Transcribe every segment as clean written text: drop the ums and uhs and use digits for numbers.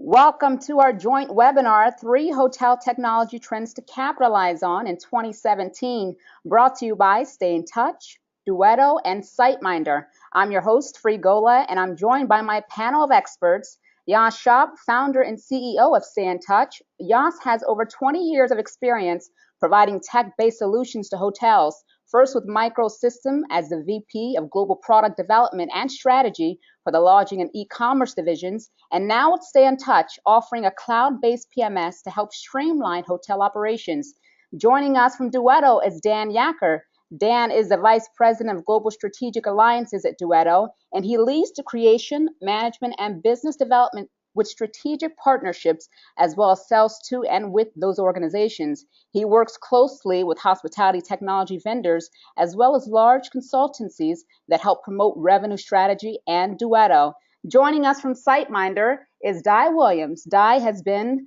Welcome to our joint webinar, Three Hotel Technology Trends to Capitalize On in 2017, brought to you by Stay in Touch, Duetto, and SiteMinder. I'm your host, Free Gola, and I'm joined by my panel of experts, Yas Shab, founder and CEO of Stay in Touch. Yas has over 20 years of experience providing tech-based solutions to hotels, first with Microsystem as the VP of Global Product Development and Strategy for the lodging and e-commerce divisions, and now at Stay in Touch, offering a cloud-based PMS to help streamline hotel operations. Joining us from Duetto is Dan Yacker. Dan is the Vice President of Global Strategic Alliances at Duetto, and he leads the creation, management, and business development with strategic partnerships, as well as sales to and with those organizations. He works closely with hospitality technology vendors, as well as large consultancies that help promote revenue strategy and Duetto. Joining us from SiteMinder is Di Williams. Di has been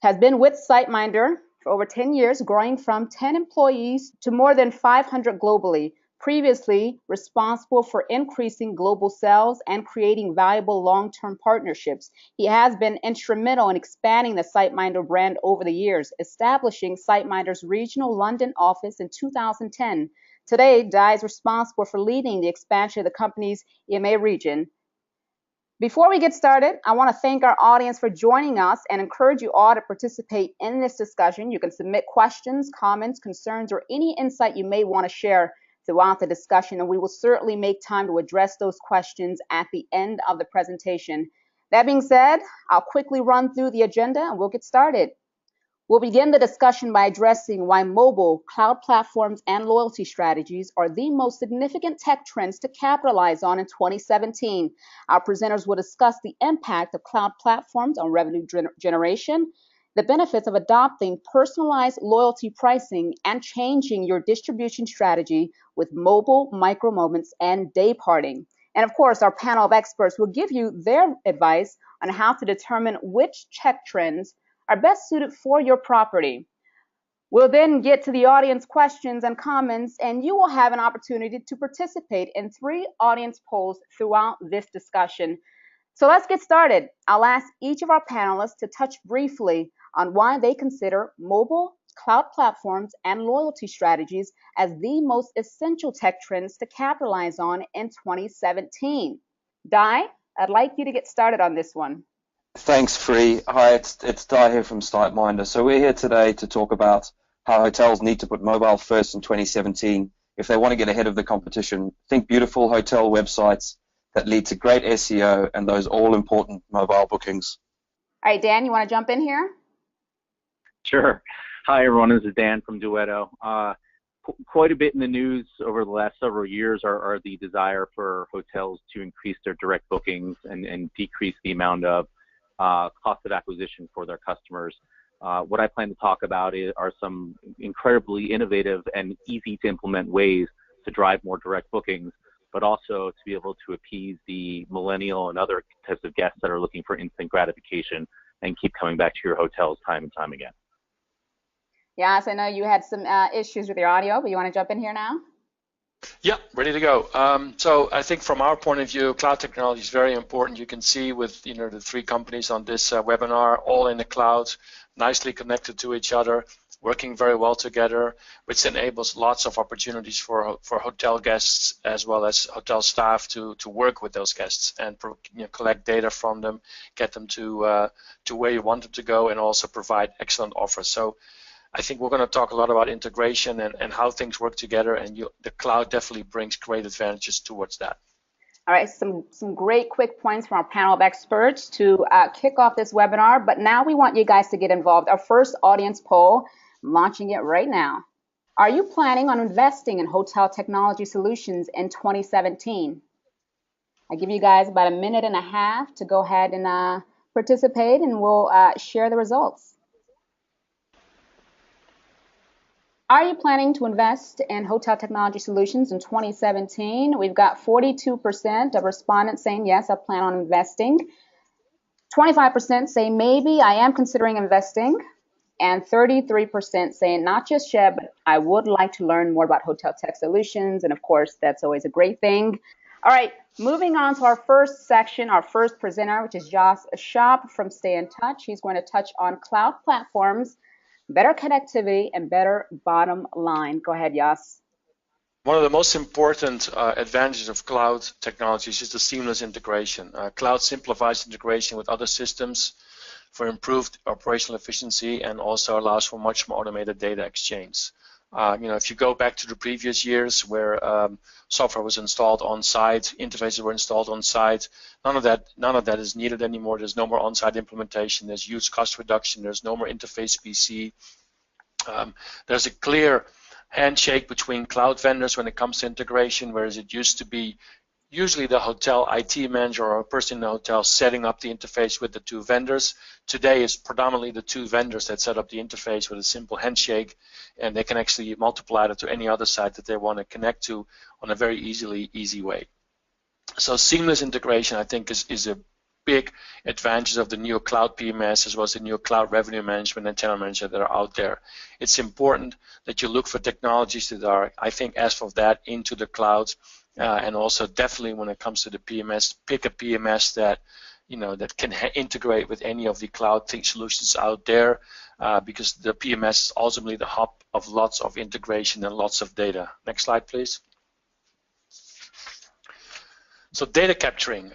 with SiteMinder for over 10 years, growing from 10 employees to more than 500 globally. Previously responsible for increasing global sales and creating valuable long-term partnerships. He has been instrumental in expanding the SiteMinder brand over the years, establishing SiteMinder's regional London office in 2010. Today, Di is responsible for leading the expansion of the company's EMEA region. Before we get started, I want to thank our audience for joining us and encourage you all to participate in this discussion. You can submit questions, comments, concerns, or any insight you may want to share throughout the discussion, and we will certainly make time to address those questions at the end of the presentation. That being said, I'll quickly run through the agenda and we'll get started. We'll begin the discussion by addressing why mobile, cloud platforms, and loyalty strategies are the most significant tech trends to capitalize on in 2017. Our presenters will discuss the impact of cloud platforms on revenue generation, the benefits of adopting personalized loyalty pricing, and changing your distribution strategy with mobile, micro moments, and day parting. And of course, our panel of experts will give you their advice on how to determine which tech trends are best suited for your property. We'll then get to the audience questions and comments, and you will have an opportunity to participate in 3 audience polls throughout this discussion. So let's get started. I'll ask each of our panelists to touch briefly on why they consider mobile, cloud platforms, and loyalty strategies as the most essential tech trends to capitalize on in 2017. Di, I'd like you to get started on this one. Thanks, Free. Hi, it's Di here from SiteMinder. So we're here today to talk about how hotels need to put mobile first in 2017 if they want to get ahead of the competition. Think beautiful hotel websites that lead to great SEO and those all-important mobile bookings. All right, Dan, you want to jump in here? Sure. Hi, everyone. This is Dan from Duetto. Quite a bit in the news over the last several years are the desire for hotels to increase their direct bookings and decrease the amount of cost of acquisition for their customers. What I plan to talk about are some incredibly innovative and easy to implement ways to drive more direct bookings, but also to be able to appease the millennial and other types of guests that are looking for instant gratification and keep coming back to your hotels time and time again. Yes, I know you had some issues with your audio, but you want to jump in here now? Yeah, ready to go. So I think from our point of view, cloud technology is very important. You can see with the 3 companies on this webinar, all in the cloud, nicely connected to each other, working very well together, which enables lots of opportunities for hotel guests as well as hotel staff to work with those guests and collect data from them, get them to where you want them to go, and also provide excellent offers. So I think we're going to talk a lot about integration and how things work together, and the cloud definitely brings great advantages towards that. All right, some great quick points from our panel of experts to kick off this webinar, but now we want you guys to get involved. Our first audience poll, I'm launching it right now. Are you planning on investing in hotel technology solutions in 2017? I give you guys about a minute and a half to go ahead and participate, and we'll share the results. Are you planning to invest in hotel technology solutions in 2017? We've got 42% of respondents saying, yes, I plan on investing. 25% say, maybe, I am considering investing. And 33% saying, not just yet, but I would like to learn more about hotel tech solutions. And of course, that's always a great thing. All right, Moving on to our first section, our first presenter, which is Josh Shop from Stay in Touch. He's going to touch on cloud platforms, better connectivity, and better bottom line. Go ahead, Josh. One of the most important advantages of cloud technologies is the seamless integration. Cloud simplifies integration with other systems for improved operational efficiency and also allows for much more automated data exchange. If you go back to the previous years where software was installed on site, interfaces were installed on site, none of that is needed anymore. There's no more on-site implementation. There's huge cost reduction. There's no more interface PC. There's a clear handshake between cloud vendors when it comes to integration, whereas it used to be usually the hotel IT manager or a person in the hotel setting up the interface with the two vendors. Today it's predominantly the two vendors that set up the interface with a simple handshake, and they can actually multiply that to any other site that they want to connect to on a very easy way. So seamless integration, I think, is a big advantage of the new cloud PMS as well as the new cloud revenue management and channel manager that are out there. It's important that you look for technologies that are, I think, as of that into the cloud, and also definitely when it comes to the PMS, pick a PMS that that can integrate with any of the cloud solutions out there, because the PMS is ultimately the hub of lots of integration and lots of data. Next slide, please. So data capturing.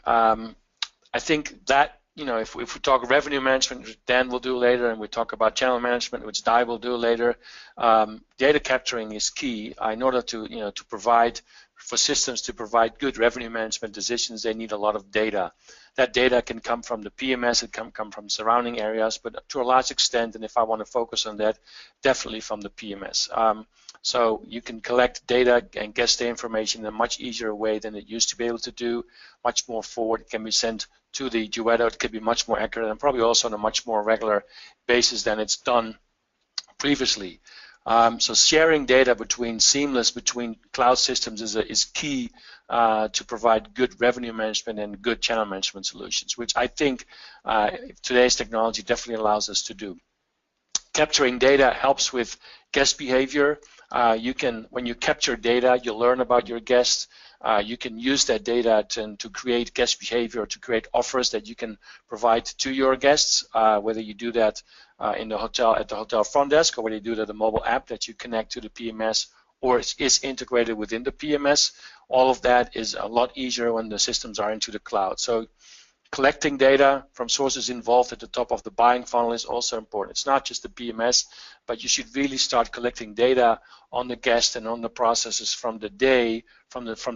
I think that, if we talk revenue management, which Dan will do later, and we talk about channel management, which Dai will do later, data capturing is key. In order to, to provide, for systems to provide good revenue management decisions, they need a lot of data. That data can come from the PMS, it can come from surrounding areas, but to a large extent, and if I want to focus on that, definitely from the PMS. So you can collect data and guest stay information in a much easier way than it used to be able to do, much more forward. It can be sent to the Duetto. It could be much more accurate and probably also on a much more regular basis than it's done previously. So sharing data seamless between cloud systems is key to provide good revenue management and good channel management solutions, which I think today's technology definitely allows us to do. Capturing data helps with guest behavior. When you capture data, you learn about your guests. You can use that data to create guest behavior, to create offers that you can provide to your guests, whether you do that in the hotel at the hotel front desk, or whether you do that the mobile app that you connect to the PMS, or it is integrated within the PMS. All of that is a lot easier when the systems are into the cloud. So collecting data from sources involved at the top of the buying funnel is also important. It's not just the PMS, but you should really start collecting data on the guest and on the processes from the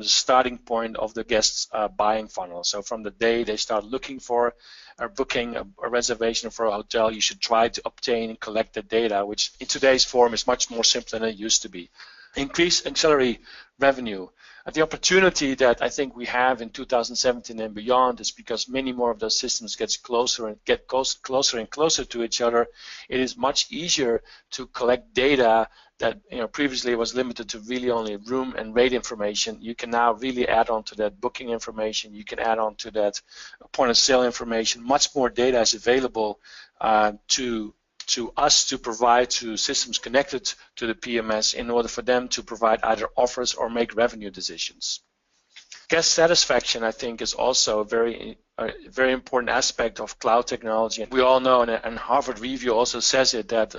starting point of the guest's buying funnel. So from the day they start looking for or booking a reservation for a hotel, you should try to obtain and collect the data, which in today's form is much more simple than it used to be. Increase auxiliary revenue. The opportunity that I think we have in 2017 and beyond is because many more of those systems get closer and closer to each other. It is much easier to collect data that previously was limited to really only room and rate information. You can now really add on to that booking information. You can add on to that point of sale information. Much more data is available to us to provide to systems connected to the PMS in order for them to provide either offers or make revenue decisions. Guest satisfaction, I think, is also a very important aspect of cloud technology. And we all know, and Harvard Review also says it, that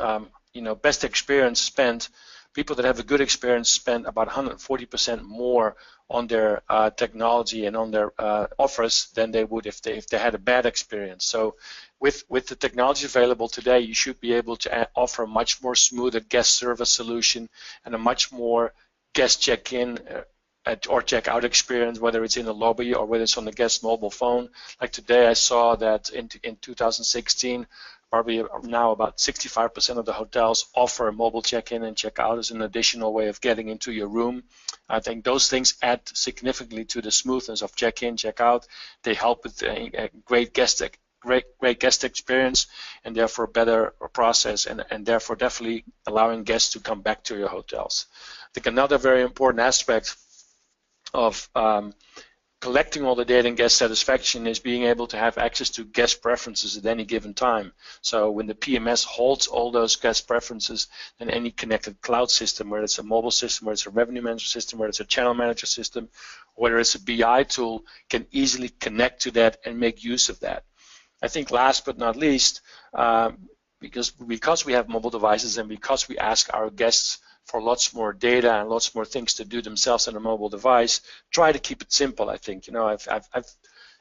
best experience spent, people that have a good experience spend about 140% more on their technology and on their offers than they would if they had a bad experience. So with the technology available today, you should be able to offer a much more smoother guest service solution and a much more guest check-in or check-out experience, whether it's in the lobby or whether it's on the guest mobile phone. Like today, I saw that in 2016, probably now about 65% of the hotels offer a mobile check-in and check-out as an additional way of getting into your room. I think those things add significantly to the smoothness of check-in, check-out. They help with a great guest experience and therefore better process and therefore definitely allowing guests to come back to your hotels. I think another very important aspect of collecting all the data and guest satisfaction is being able to have access to guest preferences at any given time. So when the PMS holds all those guest preferences, then any connected cloud system, whether it's a mobile system, whether it's a revenue management system, whether it's a channel manager system, whether it's a BI tool, can easily connect to that and make use of that. I think last but not least, because we have mobile devices and because we ask our guests for lots more data and lots more things to do themselves on a mobile device, try to keep it simple. I think, you know, I've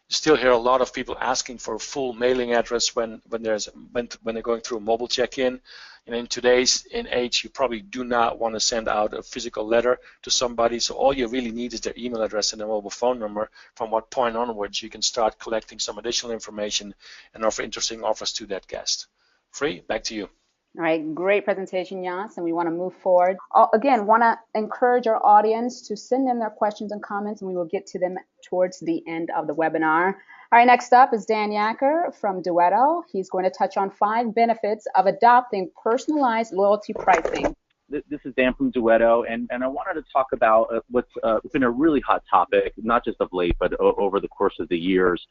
still hear a lot of people asking for a full mailing address when they're going through a mobile check-in. And in today's age, you probably do not want to send out a physical letter to somebody. So all you really need is their email address and their mobile phone number. From what point onwards, you can start collecting some additional information and offer interesting offers to that guest. Free, back to you. All right, great presentation, Jas, and we want to move forward. Again, want to encourage our audience to send in their questions and comments, and we will get to them towards the end of the webinar. All right, next up is Dan Yacker from Duetto. He's going to touch on 5 benefits of adopting personalized loyalty pricing. This is Dan from Duetto, and I wanted to talk about what's been a really hot topic, not just of late, but over the course of the years,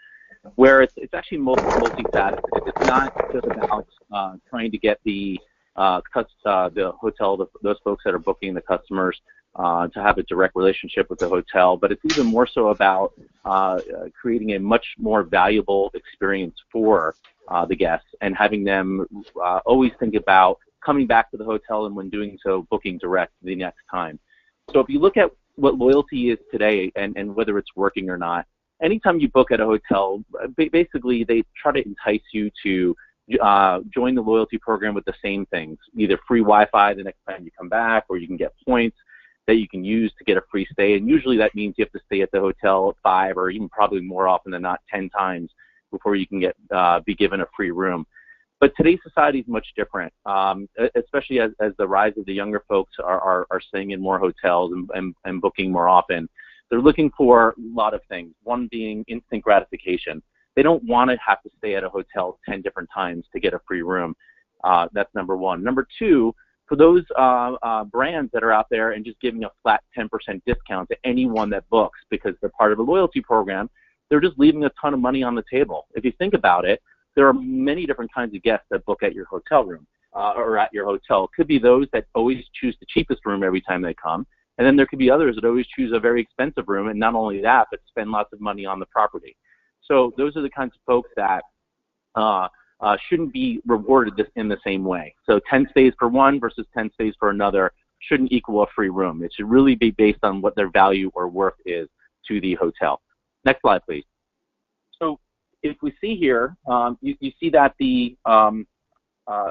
where it's actually multifaceted. It's not just about trying to get the hotel, those folks that are booking, the customers, to have a direct relationship with the hotel, but it's even more so about creating a much more valuable experience for the guests and having them always think about coming back to the hotel, and when doing so, booking direct the next time. So if you look at what loyalty is today and whether it's working or not, anytime you book at a hotel, basically they try to entice you to join the loyalty program with the same things, either free Wi-Fi the next time you come back, or you can get points that you can use to get a free stay. And usually that means you have to stay at the hotel 5 or even probably more often than not 10 times before you can be given a free room. But today's society is much different, especially as the rise of the younger folks are staying in more hotels and booking more often. They're looking for a lot of things, one being instant gratification. They don't want to have to stay at a hotel 10 different times to get a free room. That's number one. Number two, for those brands that are out there and just giving a flat 10% discount to anyone that books because they're part of a loyalty program, they're just leaving a ton of money on the table. If you think about it, there are many different kinds of guests that book at your hotel room or at your hotel. It could be those that always choose the cheapest room every time they come. And then there could be others that always choose a very expensive room, and not only that, but spend lots of money on the property. So those are the kinds of folks that shouldn't be rewarded in the same way. So 10 stays for one versus 10 stays for another shouldn't equal a free room. It should really be based on what their value or worth is to the hotel. Next slide, please. So if we see here, you see that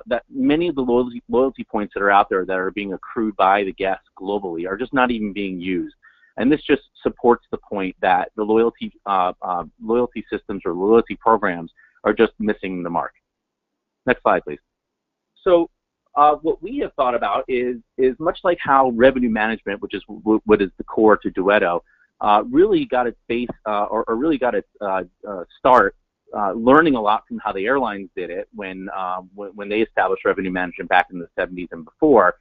that many of the loyalty points that are out there that are being accrued by the guests globally are just not even being used. And this just supports the point that the loyalty systems or loyalty programs are just missing the mark. Next slide, please. So what we have thought about is much like how revenue management, which is what is the core to Duetto, really got its base or really got its start learning a lot from how the airlines did it when they established revenue management back in the 70s and before.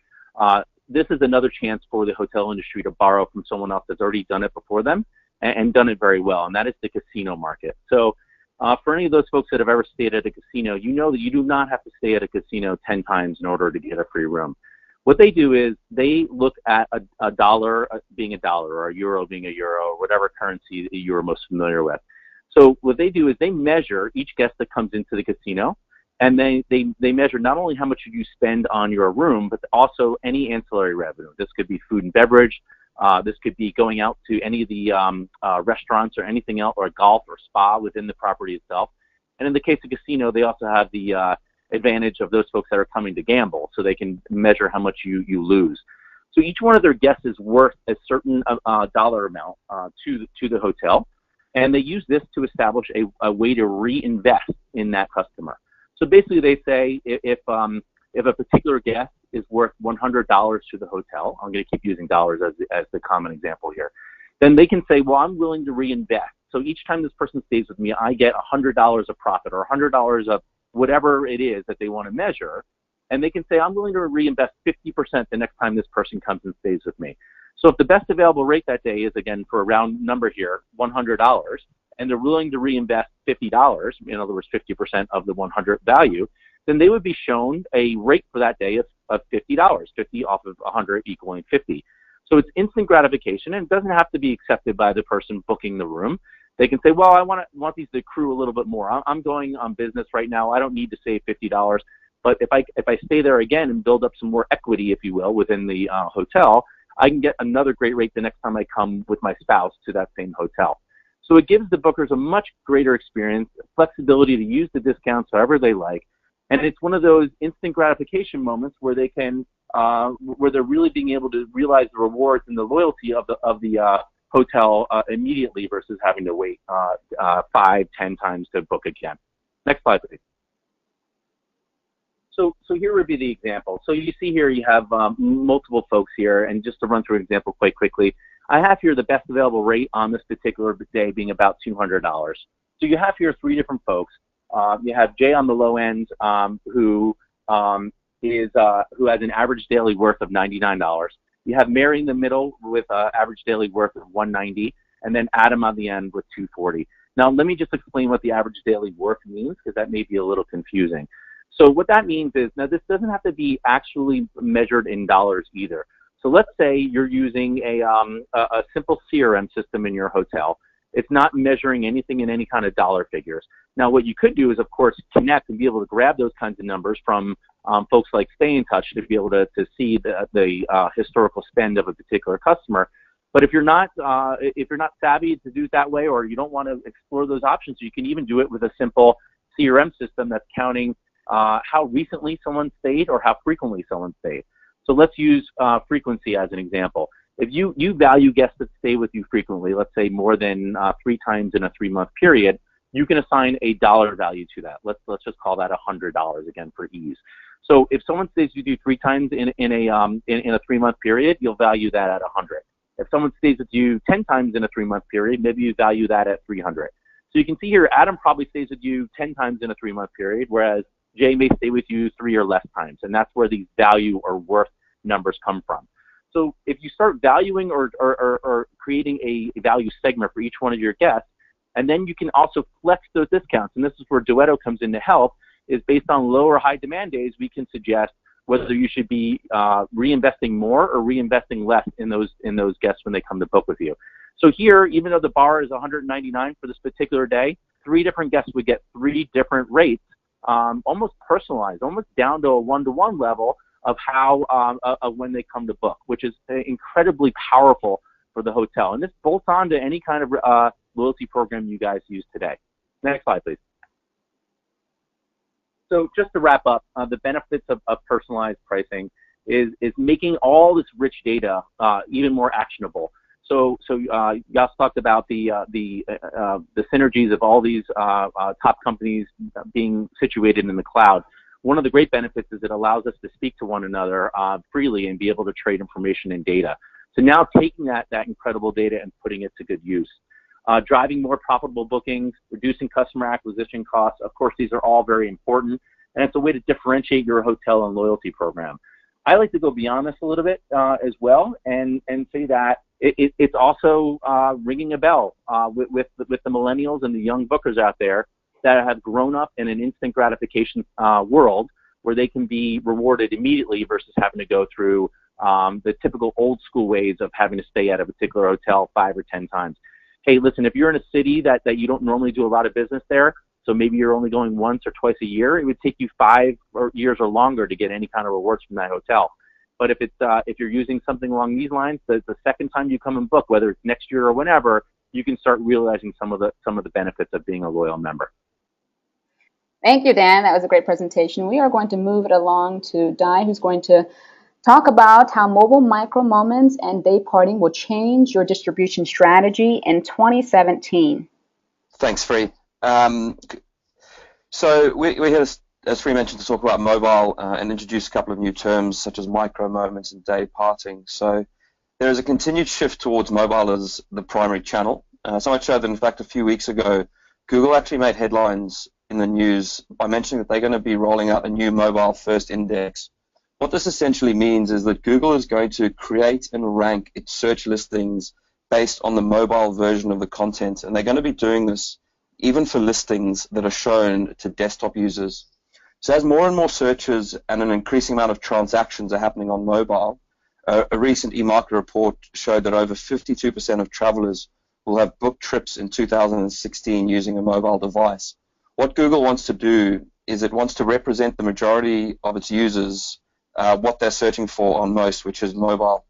This is another chance for the hotel industry to borrow from someone else that's already done it before them and done it very well, and that is the casino market. So for any of those folks that have ever stayed at a casino, you know that you do not have to stay at a casino 10 times in order to get a free room. What they do is they look at a dollar being a dollar or a euro being a euro or whatever currency that you're most familiar with. So what they do is they measure each guest that comes into the casino, and they measure not only how much you spend on your room, but also any ancillary revenue. This could be food and beverage. This could be going out to any of the restaurants or anything else, or golf or spa within the property itself. And in the case of casino, they also have the advantage of those folks that are coming to gamble, so they can measure how much you lose. So each one of their guests is worth a certain dollar amount to the hotel, and they use this to establish a way to reinvest in that customer. So basically, they say if a particular guest is worth $100 to the hotel, I'm going to keep using dollars as the common example here, then they can say, well, I'm willing to reinvest. So each time this person stays with me, I get $100 of profit or $100 of whatever it is that they want to measure. And they can say, I'm willing to reinvest 50% the next time this person comes and stays with me. So if the best available rate that day is, again, for a round number here, $100, and they're willing to reinvest $50, in other words, 50% of the 100 value, then they would be shown a rate for that day of $50, 50 off of 100 equaling 50. So it's instant gratification, and it doesn't have to be accepted by the person booking the room. They can say, well, I want these to accrue a little bit more. I'm going on business right now. I don't need to save $50. But if I stay there again and build up some more equity, if you will, within the hotel, I can get another great rate the next time I come with my spouse to that same hotel. So it gives the bookers a much greater experience, flexibility to use the discounts however they like, and it's one of those instant gratification moments where they can, where they're really being able to realize the rewards and the loyalty of the hotel immediately versus having to wait 5, 10 times to book again. Next slide, please. So here would be the example. So you see here you have multiple folks here, and just to run through an example quite quickly, I have here the best available rate on this particular day being about $200. So you have here 3 different folks. You have Jay on the low end, who has an average daily worth of $99. You have Mary in the middle with average daily worth of $190, and then Adam on the end with $240. Now let me just explain what the average daily worth means, because that may be a little confusing. So what that means is, now this doesn't have to be actually measured in dollars either. So let's say you're using a simple CRM system in your hotel. It's not measuring anything in any kind of dollar figures. Now what you could do is, of course, connect and be able to grab those kinds of numbers from folks like Stay in Touch to be able to see the historical spend of a particular customer. But if you're not savvy to do it that way, or you don't want to explore those options, you can even do it with a simple CRM system that's counting how recently someone stayed or how frequently someone stayed. So let's use frequency as an example. If you value guests that stay with you frequently, let's say more than 3 times in a 3-month period, you can assign a dollar value to that. Let's just call that $100 again for ease. So if someone stays with you 3 times in a 3-month period, you'll value that at 100. If someone stays with you 10 times in a 3-month period, maybe you value that at 300. So you can see here, Adam probably stays with you 10 times in a 3-month period, whereas Jay may stay with you 3 or less times, and that's where these value or worth numbers come from. So if you start valuing or creating a value segment for each one of your guests, and then you can also flex those discounts, and this is where Duetto comes in to help, is based on low or high demand days, we can suggest whether you should be reinvesting more or reinvesting less in those guests when they come to book with you. So here, even though the bar is $199 for this particular day, 3 different guests would get 3 different rates, almost personalized, almost down to a one-to-one level of how of when they come to book, which is incredibly powerful for the hotel. And this bolts on to any kind of loyalty program you guys use today. Next slide, please. So just to wrap up, the benefits of personalized pricing is making all this rich data even more actionable. So Yas talked about the synergies of all these top companies being situated in the cloud. One of the great benefits is it allows us to speak to one another freely and be able to trade information and data. So now taking that incredible data and putting it to good use. Driving more profitable bookings, reducing customer acquisition costs. Of course, these are all very important, and it's a way to differentiate your hotel and loyalty program. I like to go beyond this a little bit as well and say that it's also ringing a bell with the millennials and the young bookers out there that have grown up in an instant gratification world where they can be rewarded immediately versus having to go through the typical old school ways of having to stay at a particular hotel 5 or 10 times. Hey, listen, if you're in a city that you don't normally do a lot of business there, so maybe you're only going once or twice a year, it would take you 5 years or longer to get any kind of rewards from that hotel. But if you're using something along these lines, the second time you come and book, whether it's next year or whenever, you can start realizing some of the benefits of being a loyal member. Thank you, Dan. That was a great presentation. We are going to move it along to Di, who's going to talk about how mobile micro moments and day parting will change your distribution strategy in 2017. Thanks, Free. So we're here, as Free mentioned, to talk about mobile and introduce a couple of new terms such as micro moments and day parting. So there is a continued shift towards mobile as the primary channel. So much so that, in fact, a few weeks ago, Google actually made headlines in the news by mentioning that they're going to be rolling out a new mobile-first index What this essentially means is that Google is going to create and rank its search listings based on the mobile version of the content, and they're going to be doing this even for listings that are shown to desktop users. So as more and more searches and an increasing amount of transactions are happening on mobile, a recent eMarketer report showed that over 52% of travelers will have booked trips in 2016 using a mobile device. What Google wants to do is it wants to represent the majority of its users, what they're searching for on most, which is mobile.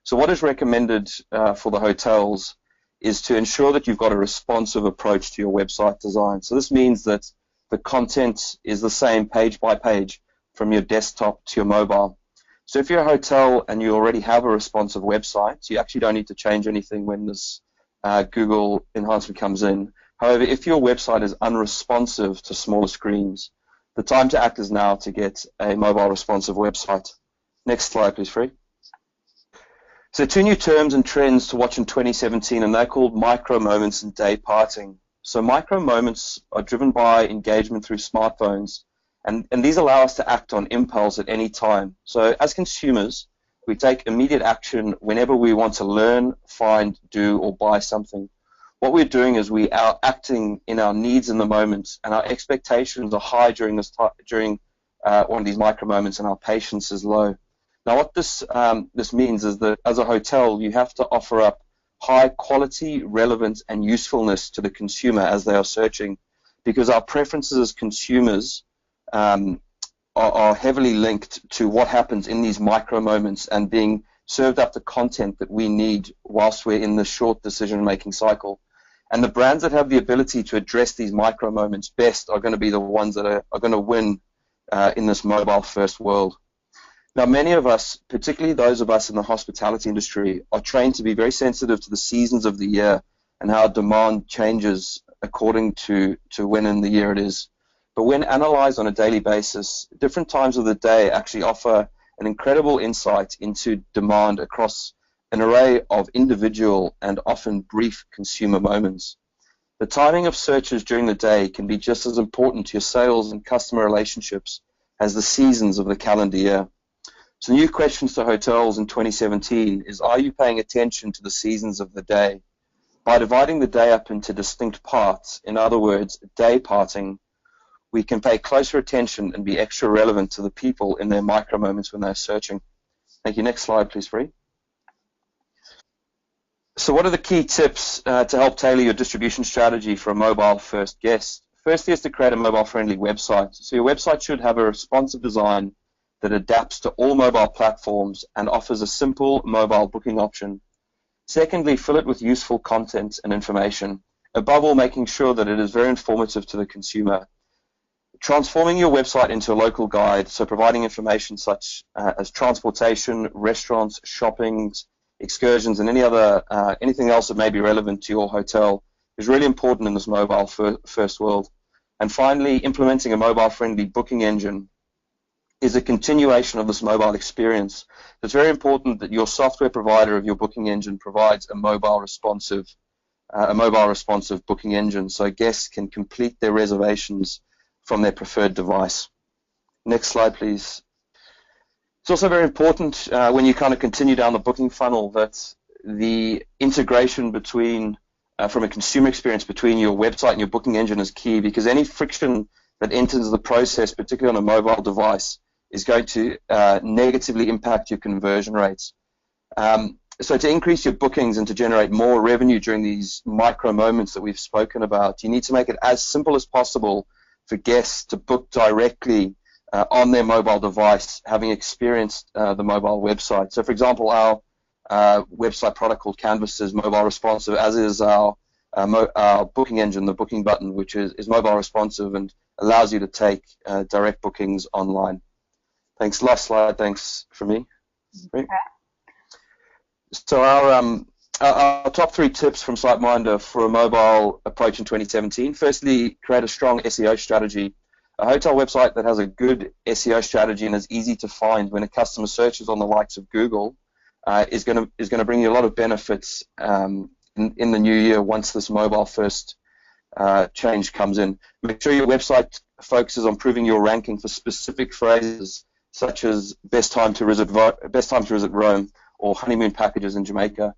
So what is recommended for the hotels is to ensure that you've got a responsive approach to your website design. So this means that the content is the same page by page from your desktop to your mobile. So if you're a hotel and you already have a responsive website, you actually don't need to change anything when this Google enhancement comes in. However, if your website is unresponsive to smaller screens, the time to act is now to get a mobile responsive website. Next slide, please, Free. So 2 new terms and trends to watch in 2017, and they're called micro moments and day parting. So micro moments are driven by engagement through smartphones, and these allow us to act on impulse at any time. So as consumers, we take immediate action whenever we want to learn, find, do, or buy something. What we're doing is we are acting in our needs in the moment, and our expectations are high during one of these micro moments, and our patience is low. Now, what this means is that as a hotel, you have to offer up high quality, relevance, and usefulness to the consumer as they are searching, because our preferences as consumers are heavily linked to what happens in these micro moments and being served up the content that we need whilst we're in the short decision-making cycle. And the brands that have the ability to address these micro moments best are going to be the ones that are going to win in this mobile-first world. Now, many of us, particularly those of us in the hospitality industry, are trained to be very sensitive to the seasons of the year and how demand changes according to when in the year it is. But when analyzed on a daily basis, different times of the day actually offer an incredible insight into demand across an array of individual and often brief consumer moments. The timing of searches during the day can be just as important to your sales and customer relationships as the seasons of the calendar year. So new questions to hotels in 2017 is, are you paying attention to the seasons of the day? By dividing the day up into distinct parts, in other words, day parting, we can pay closer attention and be extra relevant to the people in their micro moments when they're searching. Thank you. Next slide, please, Free. So what are the key tips to help tailor your distribution strategy for a mobile-first guest? Firstly is to create a mobile-friendly website. So your website should have a responsive design that adapts to all mobile platforms and offers a simple mobile booking option. Secondly, fill it with useful content and information. Above all, making sure that it is very informative to the consumer. Transforming your website into a local guide, so providing information such as transportation, restaurants, shopping, excursions, and anything else that may be relevant to your hotel is really important in this mobile first world. And finally, implementing a mobile-friendly booking engine is a continuation of this mobile experience. It's very important that your software provider of your booking engine provides a mobile responsive booking engine, so guests can complete their reservations from their preferred device. Next slide, please. It's also very important when you kind of continue down the booking funnel that the integration between, from a consumer experience, between your website and your booking engine is key, because any friction that enters the process, particularly on a mobile device, is going to negatively impact your conversion rates. So to increase your bookings and to generate more revenue during these micro moments that we've spoken about, you need to make it as simple as possible for guests to book directly on their mobile device, having experienced the mobile website. So for example, our website product called Canvas is mobile responsive, as is our booking engine, the booking button, which is mobile responsive and allows you to take direct bookings online. Thanks. Last slide. Thanks for me. Great. So our top 3 tips from SiteMinder for a mobile approach in 2017. Firstly, create a strong SEO strategy. A hotel website that has a good SEO strategy and is easy to find when a customer searches on the likes of Google is going to bring you a lot of benefits in the new year once this mobile first change comes in. Make sure your website focuses on improving your ranking for specific phrases such as best time to visit Rome or honeymoon packages in Jamaica.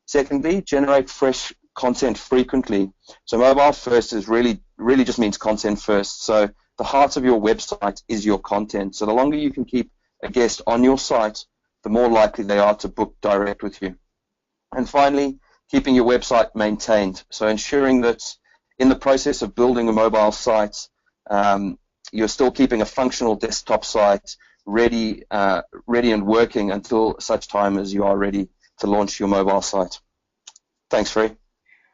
Secondly, generate fresh content frequently. So mobile first is really just means content first. So the heart of your website is your content. So the longer you can keep a guest on your site, the more likely they are to book direct with you. And finally, keeping your website maintained. So ensuring that in the process of building a mobile site, you're still keeping a functional desktop site ready and working until such time as you are ready to launch your mobile site. Thanks, Free.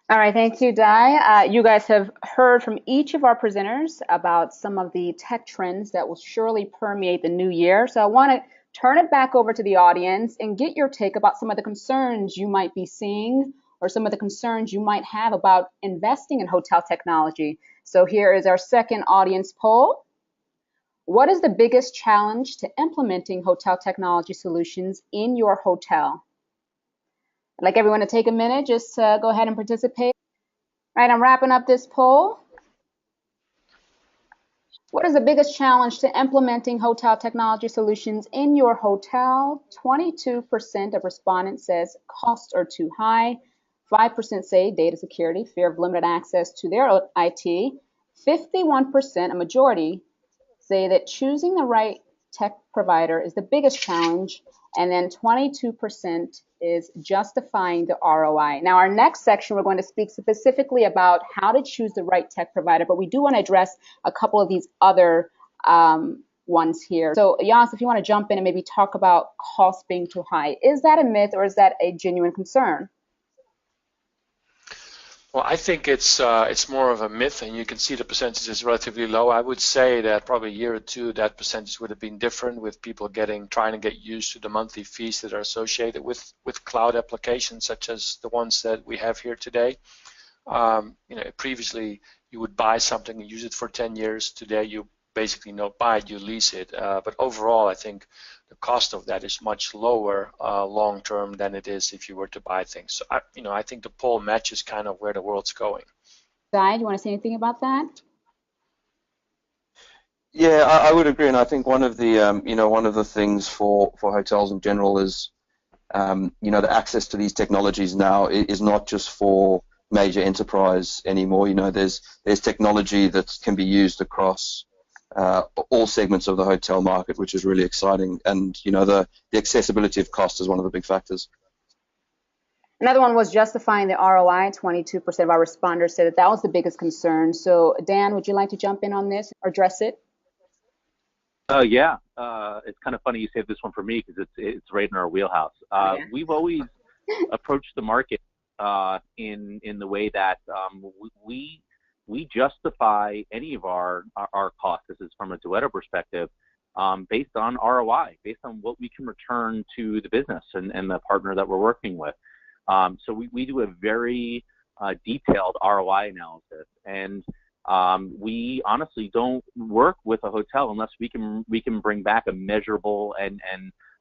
All right, thank you, Dai. You guys have heard from each of our presenters about some of the tech trends that will surely permeate the new year. So I want to turn it back over to the audience and get your take about some of the concerns you might be seeing or some of the concerns you might have about investing in hotel technology. So here is our second audience poll. What is the biggest challenge to implementing hotel technology solutions in your hotel? I'd like everyone to take a minute, just go ahead and participate. All right, I'm wrapping up this poll. What is the biggest challenge to implementing hotel technology solutions in your hotel? 22% of respondents says costs are too high. 5% say data security, fear of limited access to their IT. 51%, a majority, say that choosing the right tech provider is the biggest challenge. And then 22% is justifying the ROI. Now, our next section, we're going to speak specifically about how to choose the right tech provider, but we do want to address a couple of these other ones here. So, Jans, if you want to jump in and maybe talk about costs being too high, is that a myth or is that a genuine concern? Well, I think it's more of a myth, and you can see the percentage is relatively low. I would say that probably a year or two, that percentage would have been different, with people trying to get used to the monthly fees that are associated with cloud applications such as the ones that we have here today. Previously you would buy something and use it for 10 years. Today you basically not buy it, you lease it. But overall, I think the cost of that is much lower long term than it is if you were to buy things. So I think the poll matches kind of where the world's going. Di, do you want to say anything about that? Yeah, I would agree, and I think one of the things for hotels in general is the access to these technologies now is not just for major enterprise anymore. There's technology that can be used across all segments of the hotel market, which is really exciting. And the accessibility of cost is one of the big factors. Another one was justifying the ROI. 22% of our responders said that was the biggest concern. So Dan, would you like to jump in on this or address it? Yeah, it's kind of funny you saved this one for me because it's right in our wheelhouse. We've always approached the market in the way that we justify any of our costs. This is from a Duetto perspective, based on ROI, based on what we can return to the business and the partner that we're working with. So we do a very detailed ROI analysis, and we honestly don't work with a hotel unless we can bring back a measurable and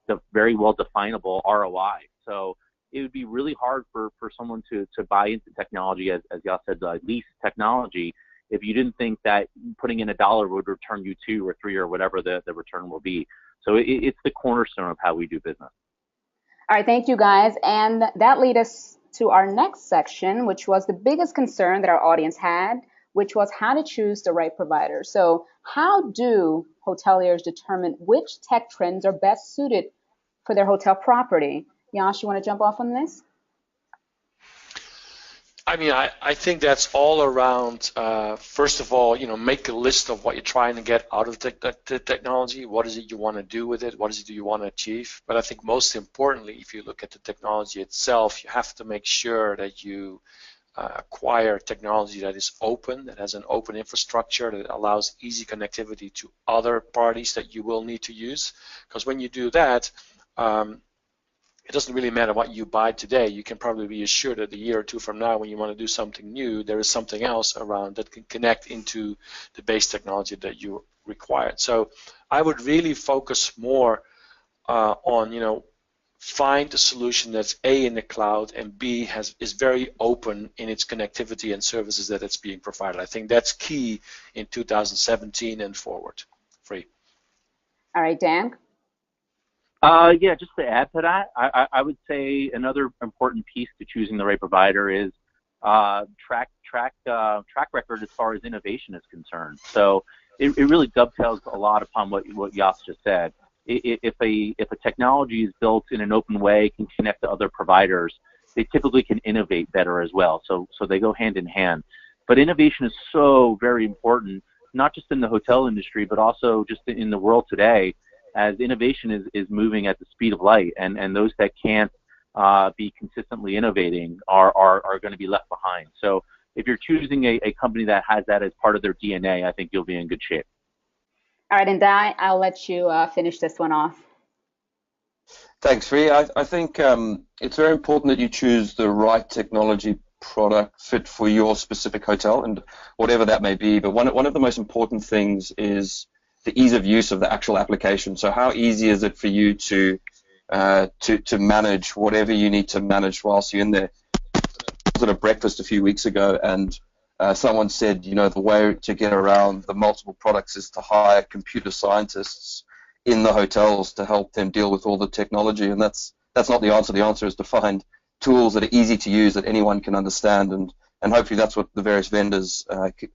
the very well definable ROI. So it would be really hard for someone to buy into technology, as y'all said, lease technology, if you didn't think that putting in $1 would return you 2 or 3 or whatever the return will be. So it's the cornerstone of how we do business. All right, thank you guys. And that leads us to our next section, which was the biggest concern that our audience had, which was how to choose the right provider. So how do hoteliers determine which tech trends are best suited for their hotel property? Yash, you want to jump off on this? I mean, I think that's all around, first of all, make a list of what you're trying to get out of the technology. What is it you want to do with it? What is it you want to achieve? But I think most importantly, if you look at the technology itself, you have to make sure that you acquire technology that is open, that has an open infrastructure, that allows easy connectivity to other parties that you will need to use. Because when you do that, it doesn't really matter what you buy today. You can probably be assured that a year or two from now, when you want to do something new, there is something else around that can connect into the base technology that you required. So I would really focus more on, find a solution that's A, in the cloud, and B, is very open in its connectivity and services that it's being provided. I think that's key in 2017 and forward. Free. All right, Dan. Yeah, just to add to that, I would say another important piece to choosing the right provider is track record as far as innovation is concerned. So it really dovetails a lot upon what Yas just said. If a technology is built in an open way, can connect to other providers, they typically can innovate better as well. So they go hand in hand. But innovation is so very important, not just in the hotel industry, but also just in the world today, as innovation is moving at the speed of light, and those that can't be consistently innovating are going to be left behind. So if you're choosing a company that has that as part of their DNA, I think you'll be in good shape. All right, and Di, I'll let you finish this one off. Thanks, Free. I think it's very important that you choose the right technology product fit for your specific hotel and whatever that may be. But one of the most important things is the ease of use of the actual application. So how easy is it for you to manage whatever you need to manage whilst you're in there? I was at a breakfast a few weeks ago, and someone said, the way to get around the multiple products is to hire computer scientists in the hotels to help them deal with all the technology, and that's not the answer. The answer is to find tools that are easy to use that anyone can understand, and hopefully that's what the various vendors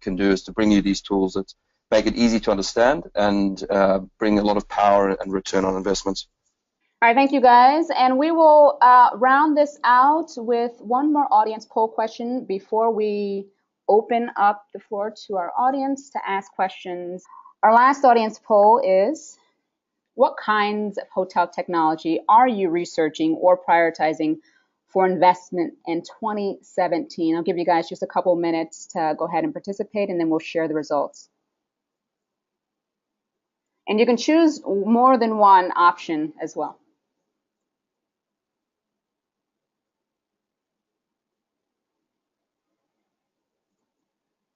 can do, is to bring you these tools that make it easy to understand and bring a lot of power and return on investments. All right, thank you guys. And we will round this out with one more audience poll question before we open up the floor to our audience to ask questions. Our last audience poll is, what kinds of hotel technology are you researching or prioritizing for investment in 2017? I'll give you guys just a couple minutes to go ahead and participate, and then we'll share the results. And you can choose more than one option as well.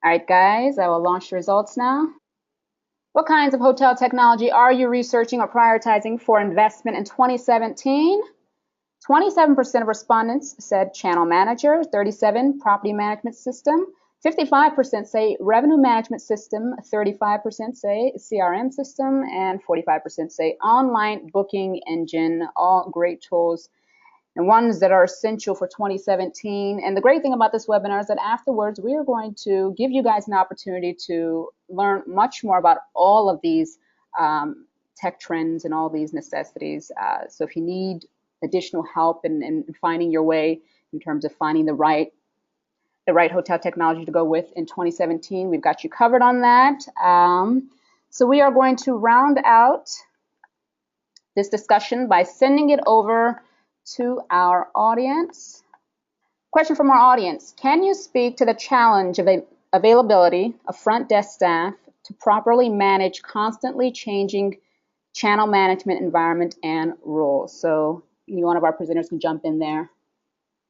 All right, guys, I will launch the results now. What kinds of hotel technology are you researching or prioritizing for investment in 2017? 27% of respondents said channel manager, 37% property management system, 55% say revenue management system, 35% say CRM system, and 45% say online booking engine. All great tools and ones that are essential for 2017. And the great thing about this webinar is that afterwards we are going to give you guys an opportunity to learn much more about all of these tech trends and all these necessities. So if you need additional help in finding your way in terms of finding the right hotel technology to go with in 2017, we've got you covered on that. So we are going to round out this discussion by sending it over to our audience. Question from our audience: can you speak to the challenge of availability of front desk staff to properly manage constantly changing channel management environment and rules? So one of our presenters can jump in there.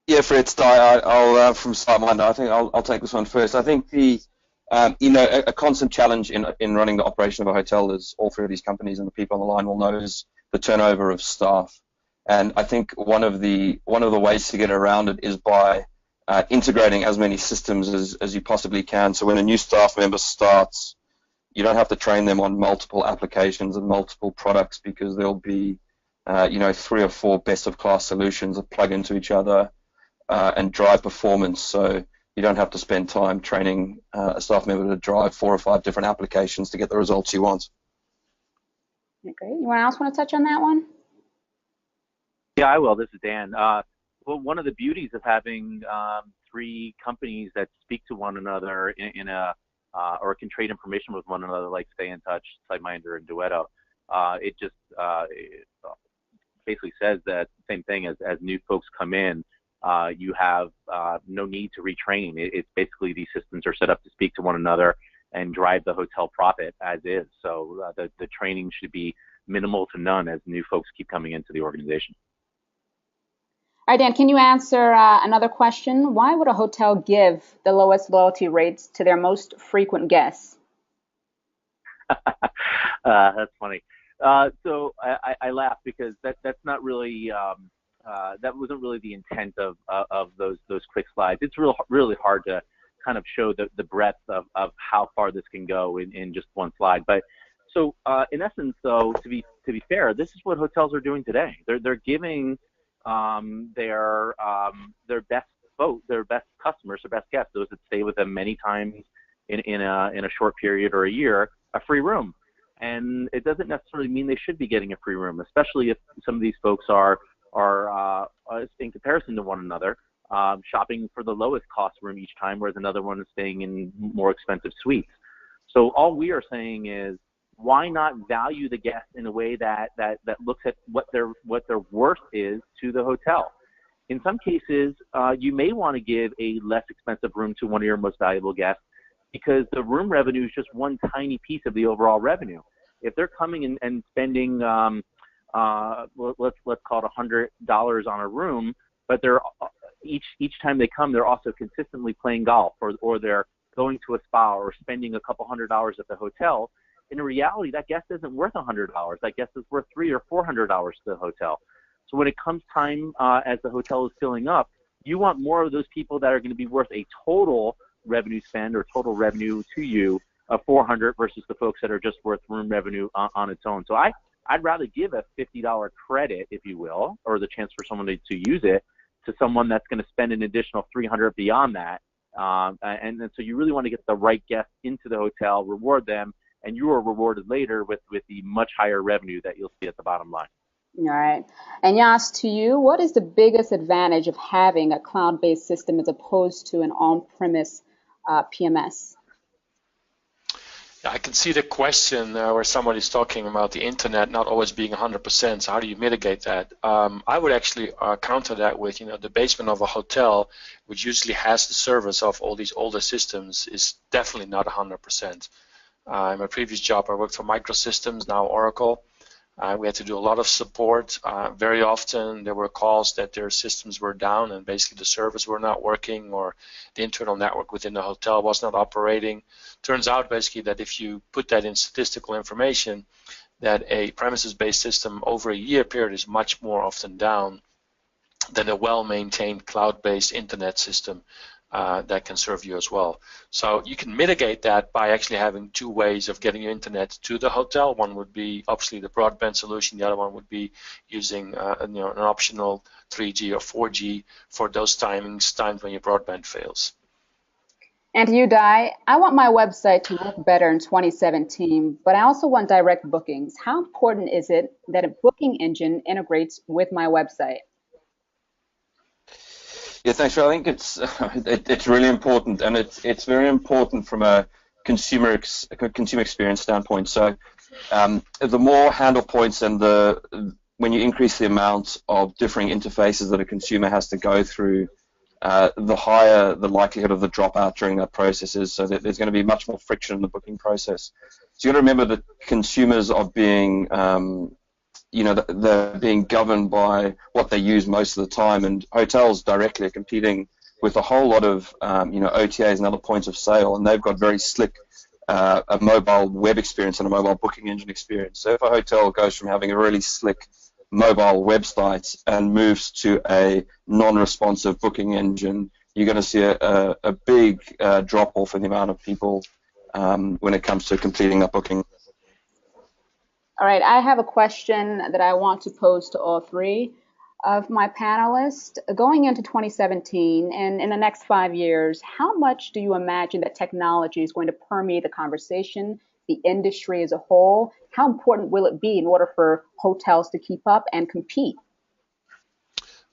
Yeah, Fred, it's Di. I'll from SiteMinder. I think I'll take this one first. I think a constant challenge in running the operation of a hotel, as all three of these companies and the people on the line will know, is the turnover of staff. And I think one of the ways to get around it is by integrating as many systems as you possibly can. So when a new staff member starts, you don't have to train them on multiple applications and multiple products, because there'll be 3 or 4 best-of-class solutions that plug into each other and drive performance. So you don't have to spend time training a staff member to drive 4 or 5 different applications to get the results you want. Okay, anyone else want to touch on that one? Yeah, I will. This is Dan. Well, one of the beauties of having 3 companies that speak to one another in a or can trade information with one another, like Stay in Touch, SiteMinder, and Duetto, it just basically says that same thing as new folks come in. You have no need to retrain. It's basically these systems are set up to speak to one another and drive the hotel profit as is. So the training should be minimal to none as new folks keep coming into the organization. All right, Dan, can you answer another question? Why would a hotel give the lowest loyalty rates to their most frequent guests? That's funny. So I laugh because that's not really that wasn't really the intent of those quick slides. It's really hard to kind of show the breadth of how far this can go in just one slide. But In essence, though, to be fair, this is what hotels are doing today. They're giving their best their best customers, their best guests, those that stay with them many times in a short period or a year, a free room. And it doesn't necessarily mean they should be getting a free room, especially if some of these folks are in comparison to one another, shopping for the lowest cost room each time, whereas another one is staying in more expensive suites. So all we are saying is, why not value the guest in a way that looks at what their worth is to the hotel? In some cases, you may want to give a less expensive room to one of your most valuable guests, because the room revenue is just one tiny piece of the overall revenue. If they're coming and spending, let's call it $100 on a room, but they're each time they come, they're also consistently playing golf, or they're going to a spa, or spending a couple $100 at the hotel. In reality, that guest isn't worth $100. That guest is worth $300 or $400 to the hotel. So when it comes time as the hotel is filling up, you want more of those people that are going to be worth a total revenue spend or total revenue to you of $400 versus the folks that are just worth room revenue on its own. So I'd rather give a $50 credit, if you will, or the chance for someone to use it, to someone that's going to spend an additional $300 beyond that. And so you really want to get the right guests into the hotel, reward them, and you are rewarded later with the much higher revenue that you'll see at the bottom line. All right. And Yas, to you, what is the biggest advantage of having a cloud-based system as opposed to an on-premise PMS? Yeah, I can see the question where somebody's talking about the internet not always being 100%. So how do you mitigate that? I would actually counter that with, the basement of a hotel, which usually has the service of all these older systems, is definitely not 100%. In my previous job, I worked for Microsystems, now Oracle. We had to do a lot of support. Very often there were calls that their systems were down and basically the servers were not working, or the internal network within the hotel was not operating. Turns out basically that if you put that in statistical information, that a premises-based system over a year period is much more often down than a well-maintained cloud-based internet system that can serve you as well. So you can mitigate that by actually having two ways of getting your internet to the hotel. One would be obviously the broadband solution. The other one would be using an optional 3G or 4G for those times when your broadband fails. And to you, Di, I want my website to look better in 2017, but I also want direct bookings. How important is it that a booking engine integrates with my website? Yeah, thanks, Ray. I think it's really important, and it's very important from a consumer experience standpoint. So the more handle points and when you increase the amount of differing interfaces that a consumer has to go through, the higher the likelihood of the dropout during that process is. So that there's going to be much more friction in the booking process. So you got to remember that consumers are being they're being governed by what they use most of the time, and hotels directly are competing with a whole lot of OTAs and other points of sale, and they've got very slick a mobile web experience and a mobile booking engine experience. So if a hotel goes from having a really slick mobile website and moves to a non-responsive booking engine, you're going to see a big drop-off in the amount of people when it comes to completing that booking. All right, I have a question that I want to pose to all three of my panelists. Going into 2017 and in the next 5 years, how much do you imagine that technology is going to permeate the conversation, the industry as a whole? How important will it be in order for hotels to keep up and compete?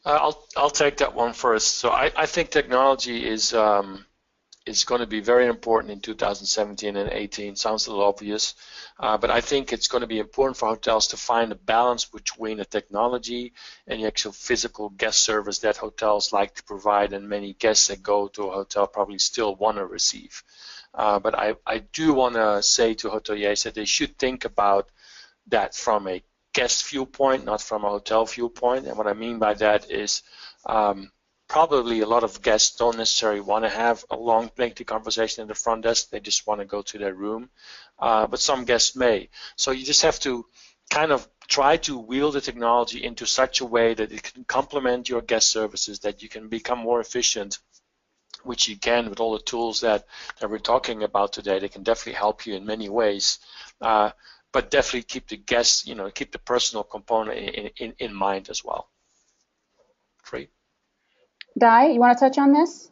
I'll take that one first. So I think technology is going to be very important in 2017 and 18. Sounds a little obvious, but I think it's going to be important for hotels to find a balance between the technology and the actual physical guest service that hotels like to provide, and many guests that go to a hotel probably still want to receive. But I do want to say to hoteliers that they should think about that from a guest viewpoint, not from a hotel viewpoint. And what I mean by that is probably a lot of guests don't necessarily want to have a long, lengthy conversation in the front desk. They just want to go to their room. But some guests may. So you just have to kind of try to wield the technology into such a way that it can complement your guest services, that you can become more efficient, which you can with all the tools that we're talking about today. They can definitely help you in many ways. but definitely keep the guests, keep the personal component in mind as well. Free. Di, you want to touch on this?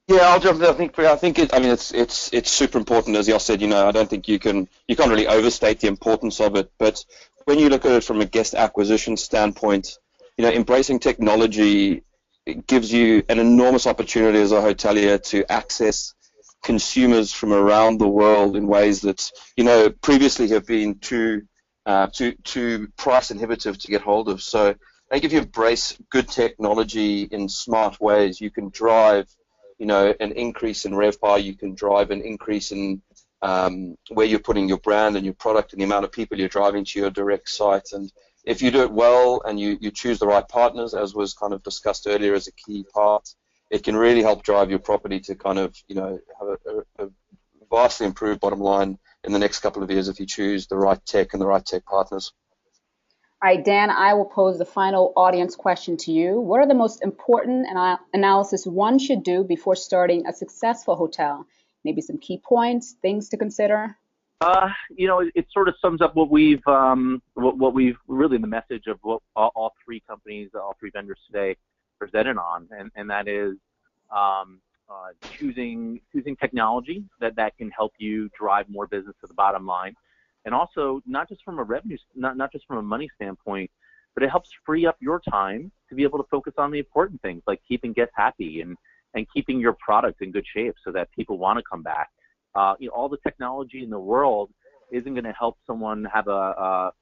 Yeah, I'll jump in. It's super important, as Jos said. I don't think you can't really overstate the importance of it. But when you look at it from a guest acquisition standpoint, embracing technology, it gives you an enormous opportunity as a hotelier to access consumers from around the world in ways that previously have been too price inhibitive to get hold of. So I think if you embrace good technology in smart ways, you can drive an increase in RevPAR, you can drive an increase in where you're putting your brand and your product and the amount of people you're driving to your direct site. And if you do it well and you choose the right partners, as was kind of discussed earlier as a key part, it can really help drive your property to kind of, have a vastly improved bottom line in the next couple of years if you choose the right tech and the right tech partners. All right, Dan, I will pose the final audience question to you. What are the most important analysis one should do before starting a successful hotel? Maybe some key points, things to consider? It sort of sums up what we've really the message of what all three companies, all three vendors today presented on, and that is choosing technology that can help you drive more business to the bottom line. And also, not just from a revenue, not just from a money standpoint, but it helps free up your time to be able to focus on the important things like keeping guests happy and keeping your product in good shape so that people want to come back. All the technology in the world isn't going to help someone have a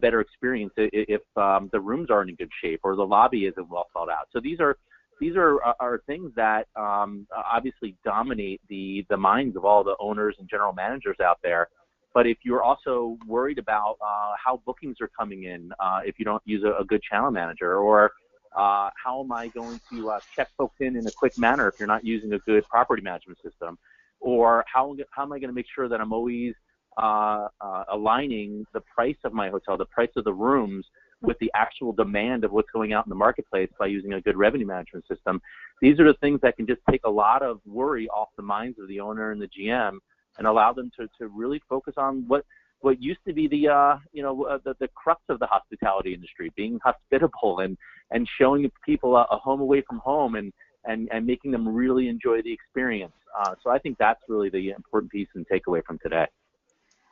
better experience if the rooms aren't in good shape or the lobby isn't well thought out. So these are things that obviously dominate the minds of all the owners and general managers out there. But if you're also worried about how bookings are coming in, if you don't use a good channel manager, or how am I going to check folks in a quick manner if you're not using a good property management system, or how am I going to make sure that I'm always aligning the price of my hotel, the price of the rooms, with the actual demand of what's going out in the marketplace by using a good revenue management system. These are the things that can just take a lot of worry off the minds of the owner and the GM and allow them to really focus on what used to be the crux of the hospitality industry, being hospitable and showing people a home away from home and making them really enjoy the experience. So I think that's really the important piece and takeaway from today.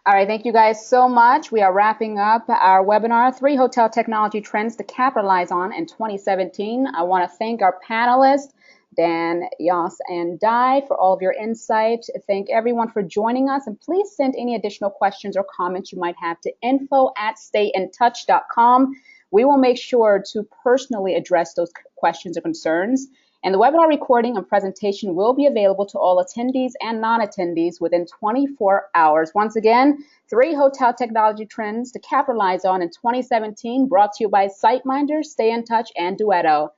All right, thank you guys so much. We are wrapping up our webinar, 3 Hotel Technology Trends to Capitalize on in 2017. I want to thank our panelists, Dan, Jos, and Di, for all of your insight. Thank everyone for joining us, and please send any additional questions or comments you might have to info@stayintouch.com. We will make sure to personally address those questions or concerns. And the webinar recording and presentation will be available to all attendees and non-attendees within 24 hours. Once again, 3 hotel technology trends to capitalize on in 2017, brought to you by SiteMinder, Stay in Touch, and Duetto.